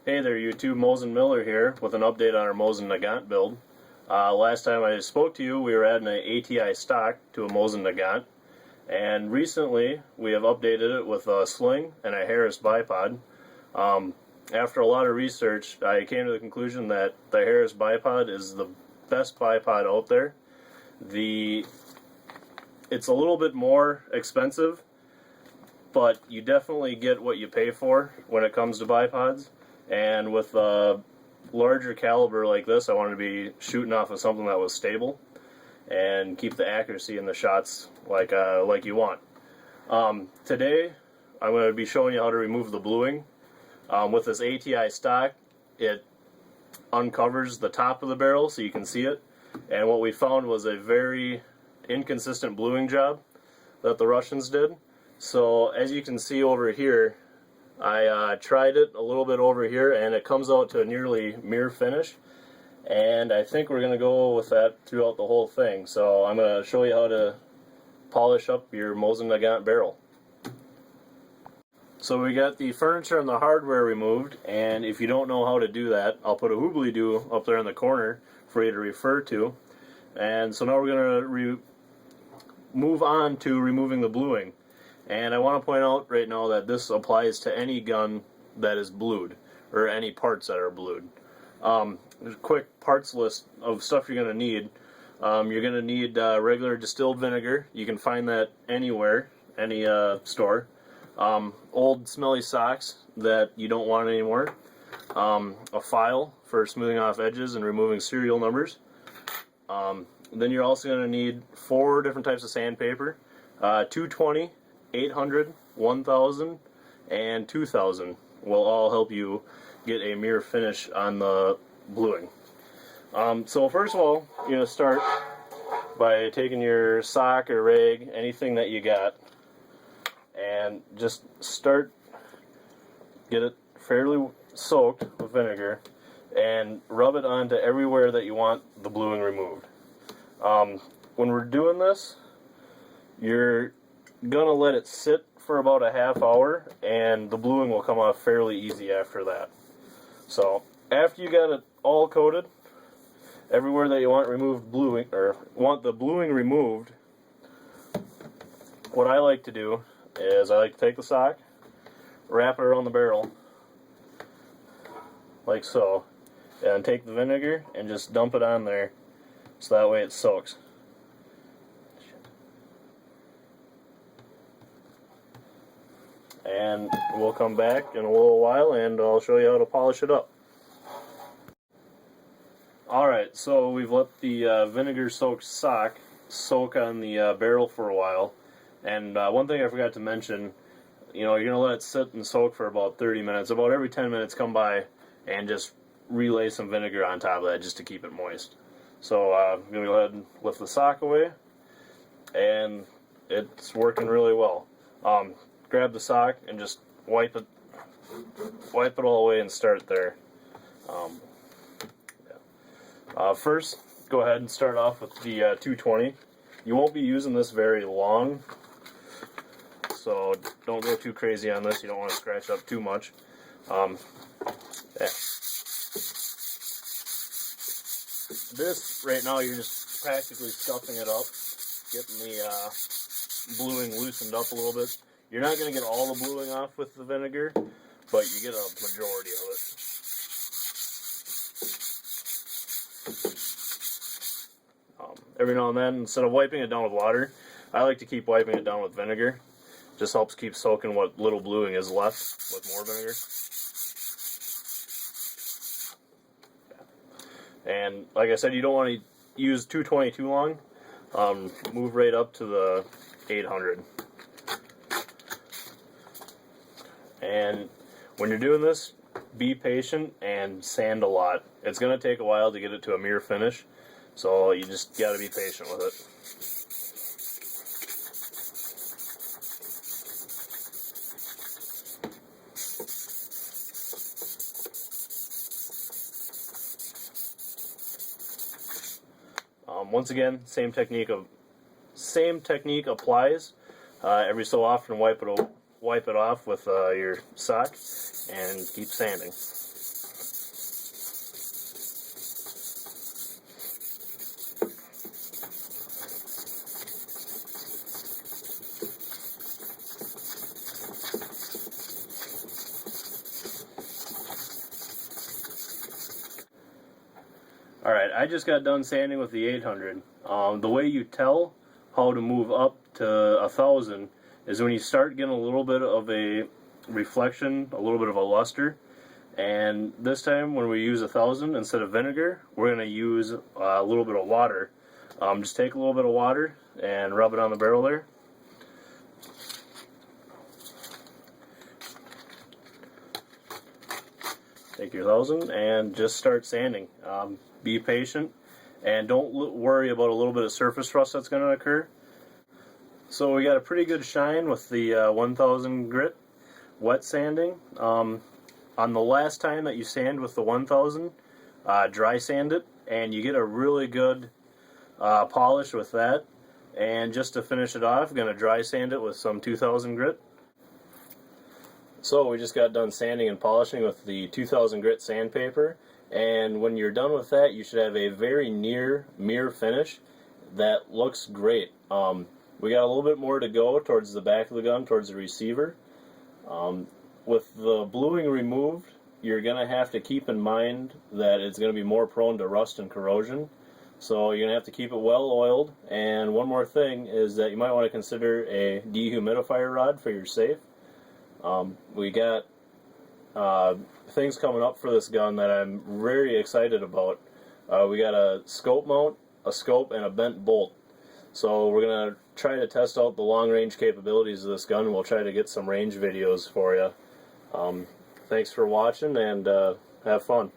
Hey there YouTube, Mosin Miller here with an update on our Mosin Nagant build. Last time I spoke to you, we were adding an ATI stock to a Mosin Nagant, and recently we have updated it with a sling and a Harris bipod. After a lot of research, I came to the conclusion that the Harris bipod is the best bipod out there. It's a little bit more expensive, but you definitely get what you pay for when it comes to bipods. And with a larger caliber like this, I wanted to be shooting off of something that was stable and keep the accuracy in the shots like you want. Today, I'm going to be showing you how to remove the bluing. With this ATI stock, it uncovers the top of the barrel so you can see it. And what we found was a very inconsistent bluing job that the Russians did. So as you can see over here, I tried it a little bit over here, and it comes out to a nearly mirror finish, and I think we're going to go with that throughout the whole thing. So I'm going to show you how to polish up your Mosin Nagant barrel. So we got the furniture and the hardware removed, and if you don't know how to do that, I'll put a hoobly-doo up there in the corner for you to refer to. And so now we're going to move on to removing the bluing. And I want to point out right now that this applies to any gun that is blued, or any parts that are blued. There's a quick parts list of stuff you're going to need. You're going to need regular distilled vinegar. You can find that anywhere, any store. Old smelly socks that you don't want anymore. A file for smoothing off edges and removing serial numbers. Then you're also going to need 4 different types of sandpaper. 220, 800, 1000, and 2000 will all help you get a mirror finish on the bluing. So first of all, you're going to start by taking your sock or rag, anything that you got, and just get it fairly soaked with vinegar and rub it onto everywhere that you want the bluing removed. When we're doing this, you're gonna let it sit for about a half hour, and the bluing will come off fairly easy after that. So after you got it all coated, everywhere that you want removed bluing, or want the bluing removed, what I like to do is I like to take the sock, wrap it around the barrel like so, and take the vinegar and just dump it on there so that way it soaks. And we'll come back in a little while and I'll show you how to polish it up. Alright, so we've let the vinegar soaked sock soak on the barrel for a while. And one thing I forgot to mention, you're going to let it sit and soak for about 30 minutes. About every 10 minutes come by and just relay some vinegar on top of that just to keep it moist. So I'm going to go ahead and lift the sock away, and it's working really well. Grab the sock and just wipe it all away and start there. First, go ahead and start off with the 220. You won't be using this very long, so don't go too crazy on this. You don't want to scratch up too much. This right now, you're just practically scuffing it up, getting the bluing loosened up a little bit. You're not going to get all the bluing off with the vinegar, but you get a majority of it. Every now and then, instead of wiping it down with water, I like to keep wiping it down with vinegar. Just helps keep soaking what little bluing is left with more vinegar. And like I said, you don't want to use 220 too long. Move right up to the 800. And when you're doing this, be patient and sand a lot. It's going to take a while to get it to a mirror finish, so you just got to be patient with it. Once again, same technique applies. Every so often, wipe it off with your sock and keep sanding. Alright, I just got done sanding with the 800. The way you tell how to move up to 1000 is when you start getting a little bit of a reflection, a little bit of a luster. And this time when we use 1000, instead of vinegar, we're going to use a little bit of water. Just take a little bit of water and rub it on the barrel there. Take your 1000 and just start sanding. Be patient and don't worry about a little bit of surface rust that's going to occur. So we got a pretty good shine with the 1000 grit wet sanding. On the last time that you sand with the 1000, dry sand it and you get a really good polish with that. And just to finish it off, I'm going to dry sand it with some 2000 grit. So we just got done sanding and polishing with the 2000 grit sandpaper, and when you're done with that, you should have a very near mirror finish that looks great. We got a little bit more to go towards the back of the gun, towards the receiver. With the bluing removed, you're going to have to keep in mind that it's going to be more prone to rust and corrosion. So you're going to have to keep it well oiled, and one more thing is that you might want to consider a dehumidifier rod for your safe. We got things coming up for this gun that I'm very excited about. We got a scope mount, a scope, and a bent bolt. So we're going to try to test out the long range capabilities of this gun, and we'll try to get some range videos for you. Thanks for watching, and have fun.